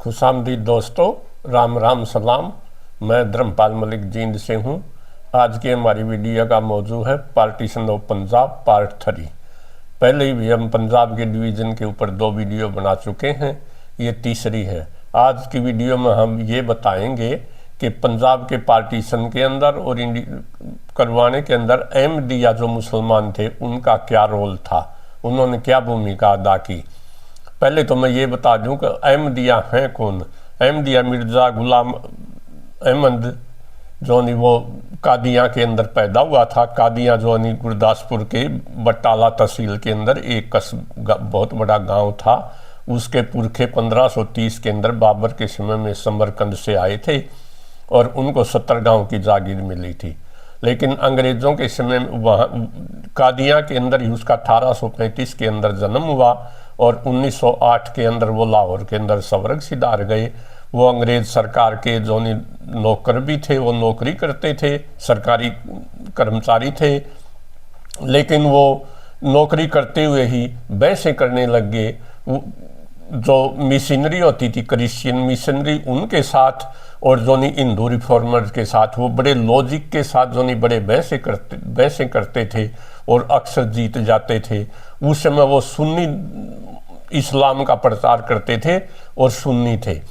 खुशामदीद दोस्तों, राम राम सलाम। मैं धर्मपाल मलिक जींद से हूँ। आज की हमारी वीडियो का मौजू है पार्टीशन ऑफ पंजाब पार्ट 3। पहले ही भी हम पंजाब के डिवीज़न के ऊपर 2 वीडियो बना चुके हैं, ये तीसरी है। आज की वीडियो में हम ये बताएंगे कि पंजाब के पार्टीशन के अंदर और करवाने के अंदर अहमदिया जो मुसलमान थे उनका क्या रोल था, उन्होंने क्या भूमिका अदा की। पहले तो मैं ये बता दूं कि अहमदिया हैं कौन। अहमदिया मिर्ज़ा गुलाम अहमद जो नहीं वो कादियाँ के अंदर पैदा हुआ था। कादियाँ जो नहीं गुरदासपुर के बटाला तहसील के अंदर एक बहुत बड़ा गांव था। उसके पुरखे 1530 के अंदर बाबर के समय में समरकंद से आए थे और उनको 70 गांव की जागीर मिली थी। लेकिन अंग्रेज़ों के समय में वहाँ कादियाँ के ही उसका 1835 के अंदर जन्म हुआ और 1908 के अंदर वो लाहौर के अंदर स्वर्ग सिधार गए। वो अंग्रेज़ सरकार के जो नौकर भी थे, वो नौकरी करते थे, सरकारी कर्मचारी थे। लेकिन वो नौकरी करते हुए ही बहसें करने लग गए। जो मिशनरी होती थी, क्रिश्चियन मिशनरी, उनके साथ और जो हिंदू रिफॉर्मर्स के साथ वो बड़े लॉजिक के साथ जो बड़े बहसें करते थे और अक्सर जीत जाते थे। उस समय वो सुन्नी इस्लाम का प्रचार करते थे और सुन्नी थे।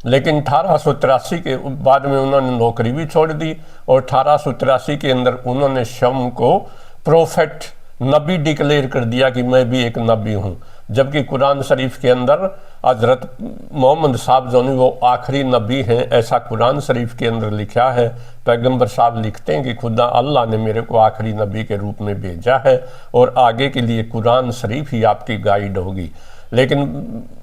लेकिन 1883 के बाद में उन्होंने नौकरी भी छोड़ दी और 1883 के अंदर उन्होंने शम को प्रोफेट नबी डिक्लेयर कर दिया कि मैं भी एक नबी हूँ। जबकि कुरान शरीफ के अंदर हजरत मोहम्मद साहब जो नहीं वो आखिरी नबी हैं, ऐसा कुरान शरीफ के अंदर लिखा है। पैगंबर साहब लिखते हैं कि खुदा अल्लाह ने मेरे को आखिरी नबी के रूप में भेजा है और आगे के लिए कुरान शरीफ ही आपकी गाइड होगी। लेकिन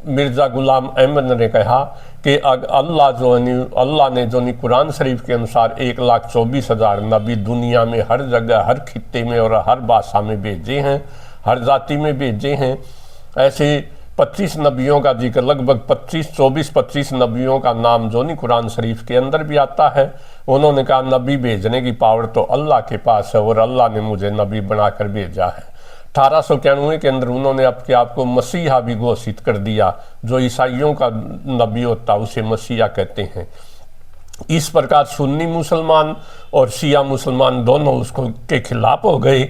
मिर्ज़ा गुलाम अहमद ने कहा कि अल्लाह ने जो कुरान शरीफ के अनुसार 1,24,000 नबी दुनिया में हर जगह, हर खित्ते में और हर भाषा में भेजे हैं, हर जाति में भेजे हैं। ऐसे 25 नबियों का जिक्र, लगभग 24-25 नबियों का नाम जो कुरान शरीफ के अंदर भी आता है। उन्होंने कहा नबी भेजने की पावर तो अल्लाह के पास है और अल्लाह ने मुझे नबी बनाकर भेजा है। 1891 के अंदर उन्होंने अपने आप को मसीहा भी घोषित कर दिया। जो ईसाइयों का नबी होता उसे मसीहा कहते हैं। इस प्रकार सुन्नी मुसलमान और शिया मुसलमान दोनों उसको के खिलाफ हो गए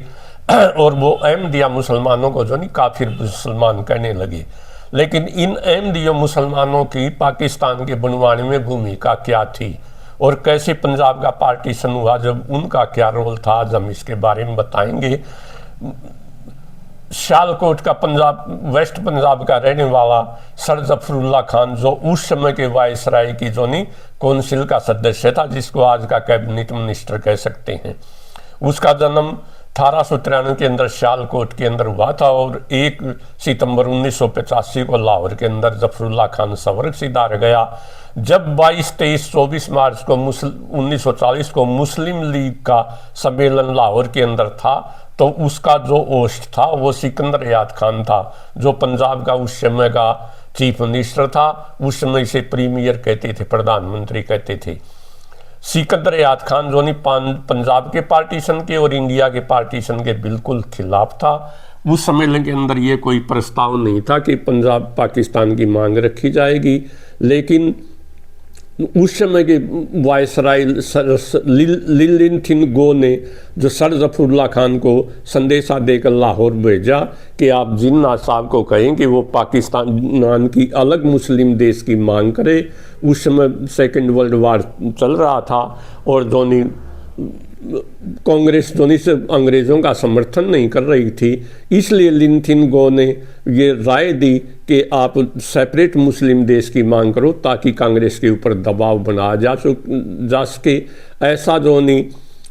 और वो अहमदिया मुसलमानों को जो काफिर मुसलमान कहने लगे। लेकिन इन अहमदिया मुसलमानों की पाकिस्तान के बनवाने में भूमिका क्या थी और कैसे पंजाब का पार्टीशन हुआ, जब उनका क्या रोल था, आज हम इसके बारे में बताएंगे। सियालकोट का वेस्ट पंजाब का रहने वाला सर जफरुल्ला खान, जो उस समय के वायसराय की जो कौंसिल का सदस्य था, जिसको आज का कैबिनेट मिनिस्टर कह सकते हैं, उसका जन्म 1893 के अंदर सियालकोट के अंदर हुआ था और 1 सितंबर 1985 को लाहौर के अंदर जफरुल्ला खान स्वर्ग सिधार गया। जब 22, 23, 24 मार्च को 1940 को मुस्लिम लीग का सम्मेलन लाहौर के अंदर था, तो उसका जो होस्ट था वो सिकंदर याद खान था, जो पंजाब का उस समय का चीफ मिनिस्टर था। उस समय इसे प्रीमियर कहते थे, प्रधानमंत्री कहते थे। सिकंदर याद खान जो पंजाब के पार्टीशन के और इंडिया के पार्टीशन के बिल्कुल खिलाफ था। उस सम्मेलन के अंदर ये कोई प्रस्ताव नहीं था कि पंजाब पाकिस्तान की मांग रखी जाएगी। लेकिन उस समय के वायसराय लिलिनथिन गो ने जो सर जफरुल्ला खान को संदेशा देकर लाहौर भेजा कि आप जिन्ना साहब को कहें कि वो पाकिस्तान की अलग मुस्लिम देश की मांग करे। उस समय 2nd वर्ल्ड वार चल रहा था और जोनी कांग्रेस जोनी से अंग्रेज़ों का समर्थन नहीं कर रही थी। इसलिए लिनथिन गो ने ये राय दी कि आप सेपरेट मुस्लिम देश की मांग करो ताकि कांग्रेस के ऊपर दबाव बनाया जा सके। ऐसा जो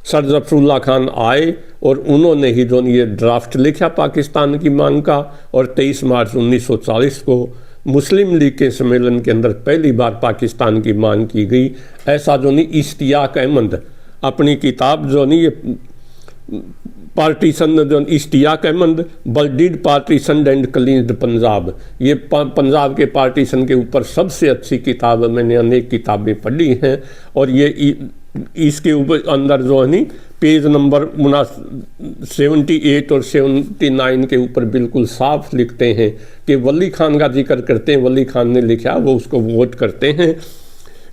सर जफरुल्ला खान आए और उन्होंने ही जो ये ड्राफ्ट लिखा पाकिस्तान की मांग का और 23 मार्च 1940 को मुस्लिम लीग के सम्मेलन के अंदर पहली बार पाकिस्तान की मांग की गई। ऐसा जो इश्तियाक अहमद अपनी किताब जो ये पार्टीशन, जो Ishtiaq Ahmed bloodied partition and cleansed Punjab, ये पंजाब के पार्टीशन के ऊपर सबसे अच्छी किताब है। मैंने अनेक किताबें पढ़ी हैं और ये इसके ऊपर अंदर जो है पेज नंबर 78 और 79 के ऊपर बिल्कुल साफ लिखते हैं कि वली खान का जिक्र करते हैं। वली खान ने लिखा, वो उसको वोट करते हैं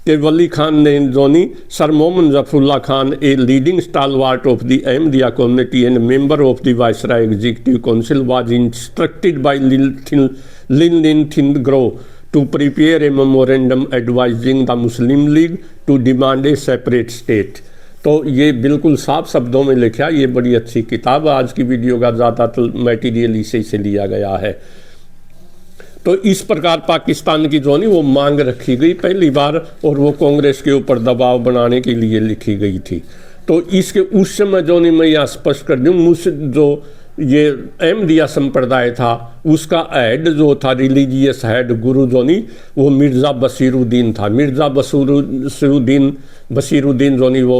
कि वली खान ने जोनी sir Mohammad Zafarullah Khan a leading stalwart of the Ahmadiyya community and member of the viceroy executive council was instructed by Linlithgow to prepare a memorandum advising the Muslim League to demand a separate state। तो ये बिल्कुल साफ शब्दों में लिखा, ये बड़ी अच्छी किताब। आज की वीडियो का ज़्यादातर मटेरियल इसी से लिया गया है। तो इस प्रकार पाकिस्तान की जो नहीं वो मांग रखी गई पहली बार, और वो कांग्रेस के ऊपर दबाव बनाने के लिए लिखी गई थी। तो इसके उस समय जो नहीं मैं यहाँ स्पष्ट कर दूँ, जो ये अहमदिया संप्रदाय था उसका हेड जो था, रिलीजियस हेड गुरु जोनी, वो मिर्ज़ा बशीरुद्दीन था। मिर्ज़ा बशीरुद्दीन जोनी वो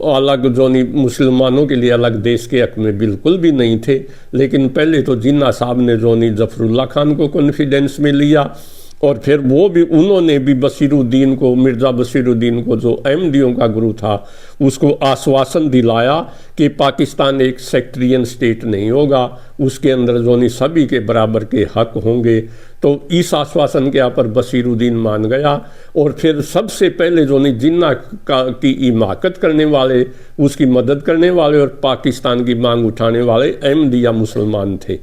अलग जोनी मुसलमानों के लिए अलग देश के हक में बिल्कुल भी नहीं थे। लेकिन पहले तो जिन्ना साहब ने जोनी जफरुल्लाह खान को कॉन्फिडेंस में लिया, और फिर उन्होंने भी बशीरुद्दीन को, मिर्ज़ा बशीरुद्दीन को जो अहमदियों का गुरु था, उसको आश्वासन दिलाया कि पाकिस्तान एक सेक्टरियन स्टेट नहीं होगा, उसके अंदर जोनी सभी के बराबर के हक होंगे। तो इस आश्वासन के पर बशीरुद्दीन मान गया, और फिर सबसे पहले जोनी जिन्ना की हिमाकत करने वाले, उसकी मदद करने वाले और पाकिस्तान की मांग उठाने वाले अहमदिया मुसलमान थे।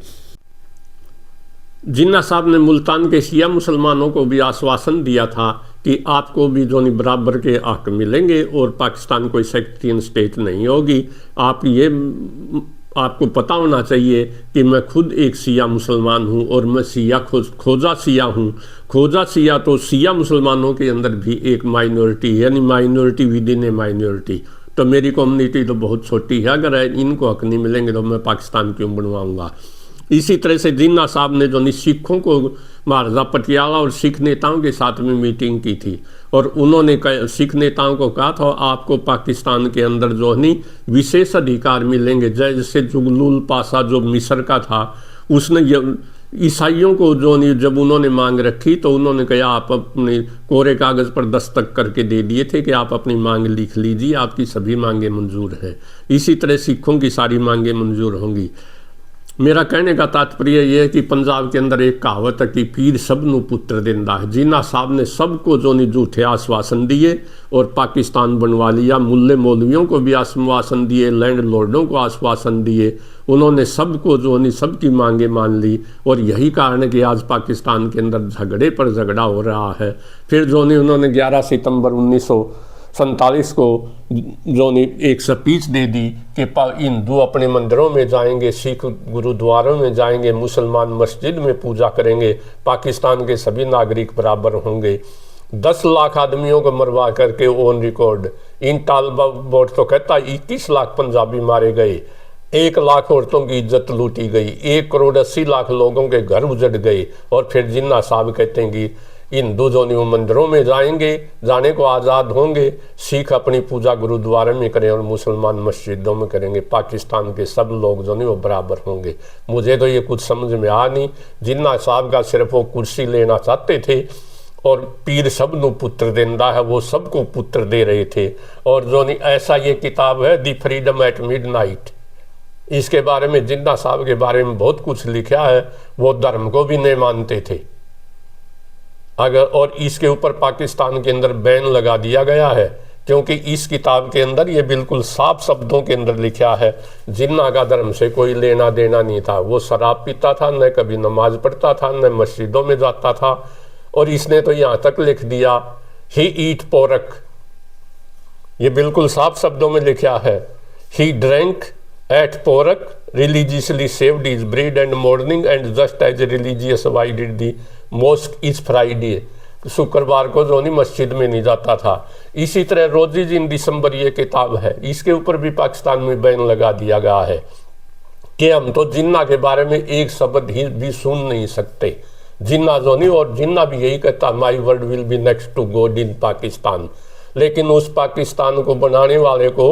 जिन्ना साहब ने मुल्तान के शिया मुसलमानों को भी आश्वासन दिया था कि आपको भी जो बराबर के हक मिलेंगे और पाकिस्तान कोई सेक्टरियन स्टेट नहीं होगी। आपको पता होना चाहिए कि मैं खुद एक शिया मुसलमान हूँ, और मैं शिया खोजा शिया हूँ। खोजा शिया तो शिया मुसलमानों के अंदर भी एक माइनॉरिटी है, यानी minority with in A minority. तो मेरी कम्युनिटी तो बहुत छोटी है, अगर इनको हक नहीं मिलेंगे तो मैं पाकिस्तान क्यों बनवाऊँगा। इसी तरह से जिन्ना साहब ने जो सिखों को, महाराजा पटियाला और सिख नेताओं के साथ में मीटिंग की थी, और उन्होंने सिख नेताओं को कहा था आपको पाकिस्तान के अंदर जो नहीं विशेष अधिकार मिलेंगे। जैसे जुगलूल पाशा जो मिस्र का था, उसने ईसाइयों को जो नहीं जब उन्होंने मांग रखी तो उन्होंने कहा आप अपने कोरे कागज़ पर दस्तखत करके दे दिए थे कि आप अपनी मांग लिख लीजिए, आपकी सभी मांगें मंजूर हैं। इसी तरह सिखों की सारी मांगें मंजूर होंगी। मेरा कहने का तात्पर्य यह है कि पंजाब के अंदर एक कहावत है कि पीर सबनू पुत्र देंदा है। जिन्ना साहब ने सबको जो नहीं झूठे आश्वासन दिए और पाकिस्तान बनवा लिया। मुल्ले मौलवियों को भी आश्वासन दिए, लैंडलॉर्डों को आश्वासन दिए, उन्होंने सबको जो नहीं सबकी मांगे मान ली। और यही कारण है कि आज पाकिस्तान के अंदर झगड़े पर झगड़ा हो रहा है। फिर जो नहीं उन्होंने 11 सितंबर 1947 को जो ने एक स्पीच दे दी कि हिंदू अपने मंदिरों में जाएंगे, सिख गुरुद्वारों में जाएंगे, मुसलमान मस्जिद में पूजा करेंगे, पाकिस्तान के सभी नागरिक बराबर होंगे। 10 लाख आदमियों को मरवा करके ऑन रिकॉर्ड इन तालबा बोर्ड तो कहता 21 लाख पंजाबी मारे गए, 1 लाख औरतों की इज्जत लूटी गई, 1 करोड़ 80 लाख लोगों के घर उजड़ गए। और फिर जिन्ना साहब कहते हैं कि हिंदू जो नहीं वो मंदिरों में जाएंगे, जाने को आज़ाद होंगे, सिख अपनी पूजा गुरुद्वारे में करें और मुसलमान मस्जिदों में करेंगे, पाकिस्तान के सब लोग जो नहीं वो बराबर होंगे। मुझे तो ये कुछ समझ में आ नहीं। जिन्ना साहब का सिर्फ वो कुर्सी लेना चाहते थे, और पीर सबनू पुत्र देंदा है, वो सबको पुत्र दे रहे थे। और जो नहीं ऐसा ये किताब है दी फ्रीडम एट मिडनाइट, इसके बारे में जिन्ना साहब के बारे में बहुत कुछ लिखा है। वो धर्म को भी नहीं मानते थे अगर, और इसके ऊपर पाकिस्तान के अंदर बैन लगा दिया गया है, क्योंकि इस किताब के अंदर ये बिल्कुल साफ शब्दों के अंदर लिखा है जिन्ना का धर्म से कोई लेना देना नहीं था। वो शराब पीता था, न कभी नमाज पढ़ता था, न मस्जिदों में जाता था। और इसने तो यहाँ तक लिख दिया ही ईट पोरक, ये बिल्कुल साफ शब्दों में लिखा है। He drank ate pork, religiously saved his bread and morning, and just as religious avoided the mosque is Friday, शुक्रवार को जो नहीं मस्जिद में नहीं जाता था। इसी तरह रोजीज इन दिसंबर ये किताब है, इसके ऊपर भी पाकिस्तान में बैन लगा दिया गया है कि हम तो जिन्ना के बारे में एक शब्द ही भी सुन नहीं सकते। जिन्ना जो नहीं, और जिन्ना भी यही कहता my word will be next to God in Pakistan. लेकिन उस पाकिस्तान को बनाने वाले को,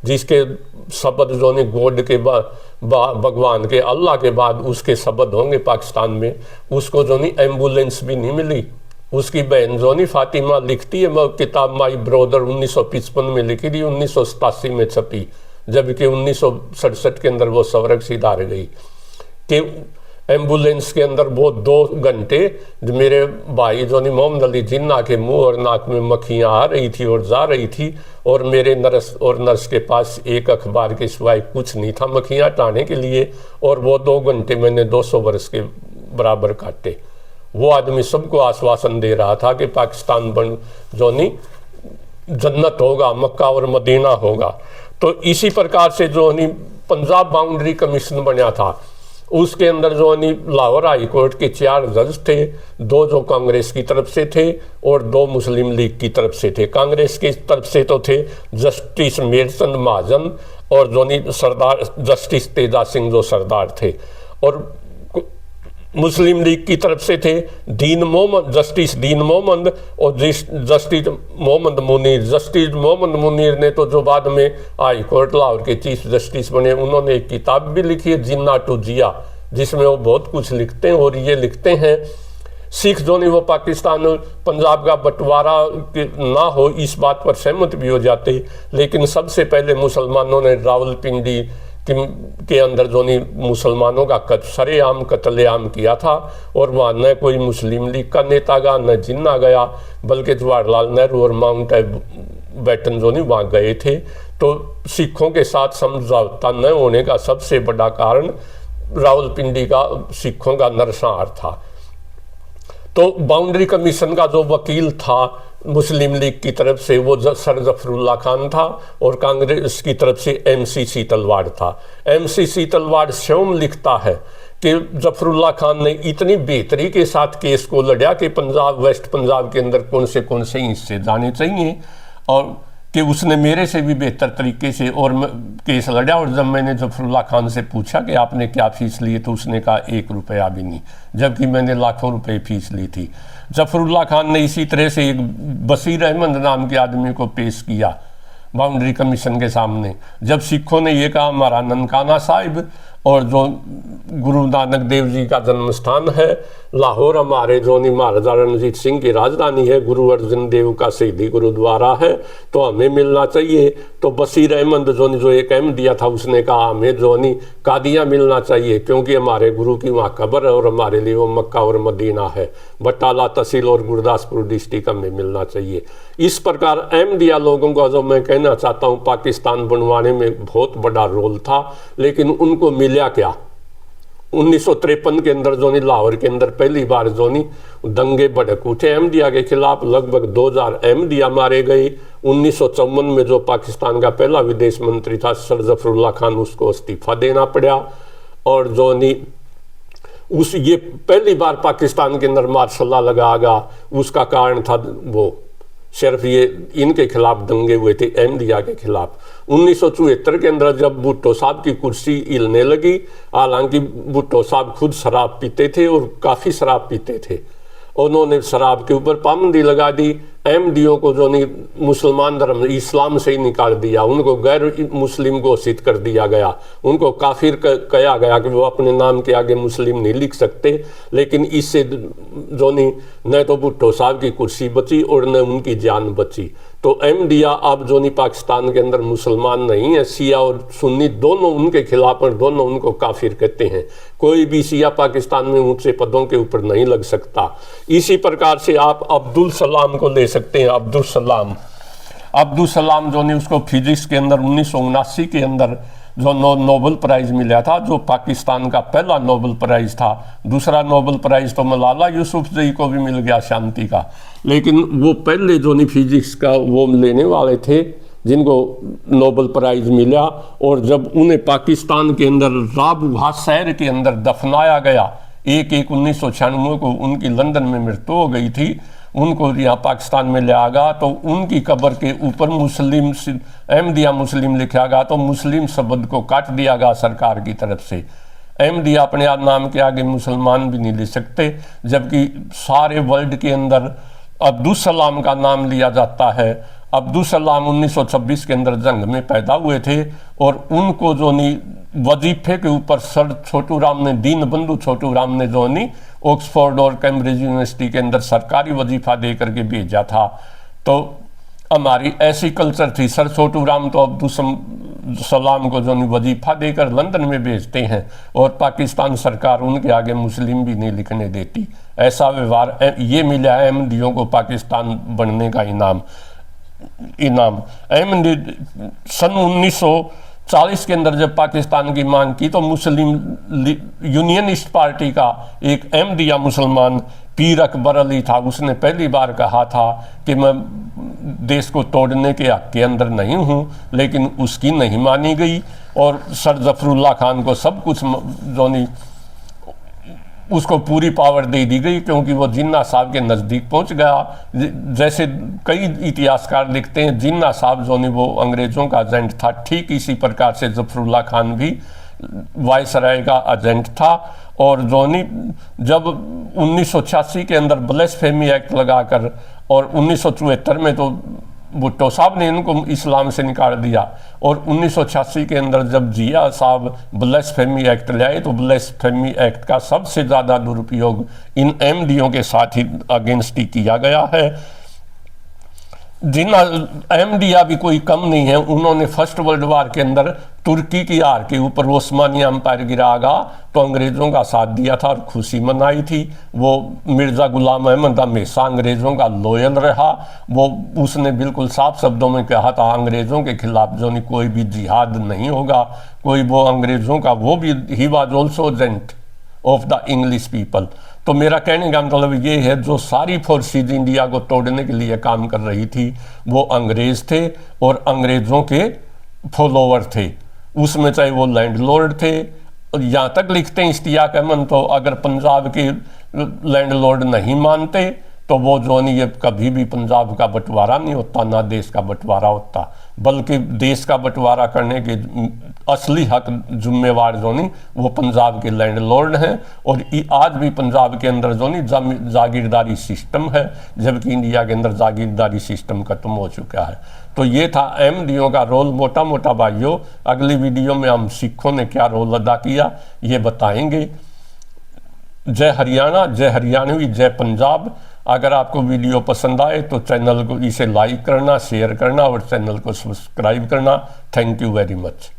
जिसके शब्द जो नहीं गॉड के भगवान के अल्लाह के बाद उसके शब्द होंगे पाकिस्तान में, उसको जो नहीं एम्बुलेंस भी नहीं मिली। उसकी बहन जो नहीं फातिमा लिखती है, किताब माई ब्रदर 1955 में लिखी थी, 1987 में छपी। जबकि 1967 के अंदर वो सवरक सिधार गई कि एम्बुलेंस के अंदर वो 2 घंटे मेरे भाई जोनी मोहम्मद अली जिन्ना के मुंह और नाक में मक्खियाँ आ रही थी और जा रही थी, और मेरे नर्स के पास एक अखबार के सिवाय कुछ नहीं था मक्खियाँ हटाने के लिए, और वो 2 घंटे मैंने 200 वर्ष के बराबर काटे। वो आदमी सबको आश्वासन दे रहा था कि पाकिस्तान बन जोनी जन्नत होगा, मक्का और मदीना होगा। तो इसी प्रकार से जो पंजाब बाउंड्री कमीशन बना था, उसके अंदर जो लाहौर हाई कोर्ट के 4 जज थे, 2 जो कांग्रेस की तरफ से थे और 2 मुस्लिम लीग की तरफ से थे। कांग्रेस की तरफ से तो थे जस्टिस मेरचंद महाजन और जो सरदार जस्टिस तेजा सिंह जो सरदार थे, और मुस्लिम लीग की तरफ से थे जस्टिस दीन मोहम्मद और जस्टिस मोहम्मद मुनीर। जस्टिस मोहम्मद मुनीर ने तो जो बाद में हाई कोर्ट लाहौर के चीफ जस्टिस बने, उन्होंने एक किताब भी लिखी है जिन्ना टू जिया, जिसमें वो बहुत कुछ लिखते हैं, और ये लिखते हैं सिख जो नहीं वो पाकिस्तान पंजाब का बंटवारा ना हो इस बात पर सहमत भी हो जाते, लेकिन सबसे पहले मुसलमानों ने रावलपिंडी के अंदर जो मुसलमानों का सरेआम कत्लेआम किया था, और वहाँ न कोई मुस्लिम लीग का नेता गया न जिन्ना गया, बल्कि जवाहरलाल नेहरू और माउंट बैटन जो वहाँ गए थे। तो सिखों के साथ समझौता न होने का सबसे बड़ा कारण रावलपिंडी का सिखों का नरसंहार था। तो बाउंड्री कमीशन का जो वकील था मुस्लिम लीग की तरफ से वो सर जफरुल्ला खान था, और कांग्रेस की तरफ से MC सीतलवाड़ था। MC सीतलवाड़ स्वयं लिखता है कि जफरुल्ला खान ने इतनी बेहतरी के साथ केस को लड़ा कि वेस्ट पंजाब के अंदर कौन से हिस्से जाने चाहिए, और कि उसने मेरे से भी बेहतर तरीके से और केस लड़ा। और जब मैंने जफरुल्ला खान से पूछा कि आपने क्या फीस ली, तो उसने कहा 1 रुपया भी नहीं, जबकि मैंने लाखों रुपए फीस ली थी। जफरुल्ला खान ने इसी तरह से एक बशीर अहमद नाम के आदमी को पेश किया बाउंड्री कमीशन के सामने। जब सिखों ने ये कहा हमारा ननकाना साहिब और जो गुरु नानक देव जी का जन्म स्थान है, लाहौर हमारे जो महाराजा रणजीत सिंह की राजधानी है, गुरु अर्जन देव का शहीदी गुरुद्वारा है, तो हमें मिलना चाहिए। तो बशीर अहमद जो एक अहमदिया था, उसने कहा हमें जो कादियाँ मिलना चाहिए, क्योंकि हमारे गुरु की वहाँ कब्र है और हमारे लिए वो मक्का और मदीना है। बटाला तहसील और गुरदासपुर डिस्ट्रिक्ट हमें मिलना चाहिए। इस प्रकार अहमदिया लोगों का जो मैं कहना चाहता हूँ पाकिस्तान बनवाने में बहुत बड़ा रोल था, लेकिन उनको मिला क्या? 1953 के अंदर जो लाहौर के अंदर पहली बार जो दंगे भड़क उठे अहमदिया के खिलाफ, लगभग 2000 अहमदिया मारे गए। 1954 में जो पाकिस्तान का पहला विदेश मंत्री था सर जफरुल्ला खान, उसको इस्तीफा देना पड़ा, और जो ये पहली बार पाकिस्तान के अंदर मार्शल लॉ लगागा। उसका कारण था वो सिर्फ ये इनके खिलाफ दंगे हुए थे अहमदिया के खिलाफ। 1974 के अंदर जब भुट्टो साहब की कुर्सी हिलने लगी, हालांकि भुट्टो साहब खुद शराब पीते थे और काफ़ी शराब पीते थे, उन्होंने शराब के ऊपर पाबंदी लगा दी। अहमदियों को जो मुसलमान धर्म इस्लाम से ही निकाल दिया, उनको गैर मुस्लिम घोषित कर दिया गया, उनको काफिर कहा गया कि वो अपने नाम के आगे मुस्लिम नहीं लिख सकते। लेकिन इससे जो न तो भुट्टो साहब की कुर्सी बची और न उनकी जान बची। तो अहमदिया अब जो पाकिस्तान के अंदर मुसलमान नहीं है, शिया और सुन्नी दोनों उनके खिलाफ और दोनों उनको काफिर कहते हैं। कोई भी शिया पाकिस्तान में ऊंचे पदों के ऊपर नहीं लग सकता। इसी प्रकार से आप अब्दुल सलाम को ले सकते हैं। अब्दुल सलाम जो उसको फिजिक्स के अंदर 1979 के अंदर जो नोबेल प्राइज़ मिला था, जो पाकिस्तान का पहला नोबेल प्राइज़ था। दूसरा नोबेल प्राइज़ तो मलाला यूसुफजई को भी मिल गया शांति का, लेकिन वो पहले जो फिजिक्स का वो लेने वाले थे जिनको नोबेल प्राइज़ मिला। और जब उन्हें पाकिस्तान के अंदर राबुहा शहर के अंदर दफनाया गया 1/1/1996 को, उनकी लंदन में मृत्यु हो गई थी, उनको यहाँ पाकिस्तान में लिया गया तो उनकी कब्र के ऊपर मुस्लिम अहमदिया मुस्लिम लिखा गया, तो मुस्लिम शब्द को काट दिया गया सरकार की तरफ से। अहमदिया अपने आप नाम के आगे मुसलमान भी नहीं ले सकते, जबकि सारे वर्ल्ड के अंदर अब्दुल सलाम का नाम लिया जाता है। अब्दुल सलाम 1926 के अंदर जंग में पैदा हुए थे और उनको जो वजीफे के ऊपर सर छोटू राम ने, दीन बंधु छोटू राम ने जो ऑक्सफोर्ड और कैम्ब्रिज यूनिवर्सिटी के अंदर सरकारी वजीफा दे करके भेजा था। तो हमारी ऐसी कल्चर थी। सर छोटू राम तो अब्दुल सलाम को जो वजीफा देकर लंदन में भेजते हैं और पाकिस्तान सरकार उनके आगे मुस्लिम भी नहीं लिखने देती। ऐसा व्यवहार, ये मिला अहमदियों को पाकिस्तान बनने का इनाम। अहमदी सन 1940 के अंदर जब पाकिस्तान की मांग की तो मुस्लिम यूनियनिस्ट पार्टी का एक अहमदिया मुसलमान पीर अकबर अली था, उसने पहली बार कहा था कि मैं देश को तोड़ने के हक के अंदर नहीं हूँ, लेकिन उसकी नहीं मानी गई और सर जफरुल्लाह खान को सब कुछ जो नहीं उसको पूरी पावर दे दी गई, क्योंकि वो जिन्ना साहब के नज़दीक पहुंच गया। जैसे कई इतिहासकार लिखते हैं जिन्ना साहब जो नहीं वो अंग्रेज़ों का एजेंट था, ठीक इसी प्रकार से जफरुल्लाह खान भी वायसराय का एजेंट था। और जो नहीं जब 1986 के अंदर ब्लेसफेमी एक्ट लगाकर और 1974 में तो भुट्टो साहब ने इनको इस्लाम से निकाल दिया और 1986 के अंदर जब जिया साहब ब्लेसफेमी एक्ट लाए तो ब्लेसफेमी एक्ट का सबसे ज़्यादा दुरुपयोग इन अहमदियों के साथ ही अगेंस्ट ही किया गया है। जिन अहमदिया भी कोई कम नहीं है, उन्होंने फर्स्ट वर्ल्ड वार के अंदर तुर्की की हार के ऊपर ओस्मानी अम्पायर गिरागा तो अंग्रेज़ों का साथ दिया था और खुशी मनाई थी। वो मिर्ज़ा गुलाम अहमद हमेशा अंग्रेज़ों का लॉयल रहा। वो उसने बिल्कुल साफ शब्दों में कहा था अंग्रेज़ों के खिलाफ जो नहीं कोई भी जिहाद नहीं होगा, कोई वो अंग्रेज़ों का वो भी he was also agent of the English people. तो मेरा कहने का मतलब ये है जो सारी फोर्सेज इंडिया को तोड़ने के लिए काम कर रही थी वो अंग्रेज़ थे और अंग्रेज़ों के फॉलोवर थे, उसमें चाहे वो लैंडलॉर्ड थे। यहाँ तक लिखते हैं इश्तियाक अहमद तो अगर पंजाब के लैंडलॉर्ड नहीं मानते तो वो जो नहीं ये कभी भी पंजाब का बंटवारा नहीं होता, ना देश का बंटवारा होता, बल्कि देश का बंटवारा करने के असली हक जिम्मेवार जो नहीं वो पंजाब के लैंडलॉर्ड हैं। और आज भी पंजाब के अंदर जो नहीं जागीरदारी सिस्टम है, जबकि इंडिया के अंदर जागीरदारी सिस्टम खत्म हो चुका है। तो ये था अहमदियों का रोल मोटा मोटा भाइयों। अगली वीडियो में हम सिखों ने क्या रोल अदा किया ये बताएंगे। जय हरियाणा, जय हरियाणवी, जय पंजाब। अगर आपको वीडियो पसंद आए तो चैनल को इसे लाइक करना, शेयर करना और चैनल को सब्सक्राइब करना। Thank you very much.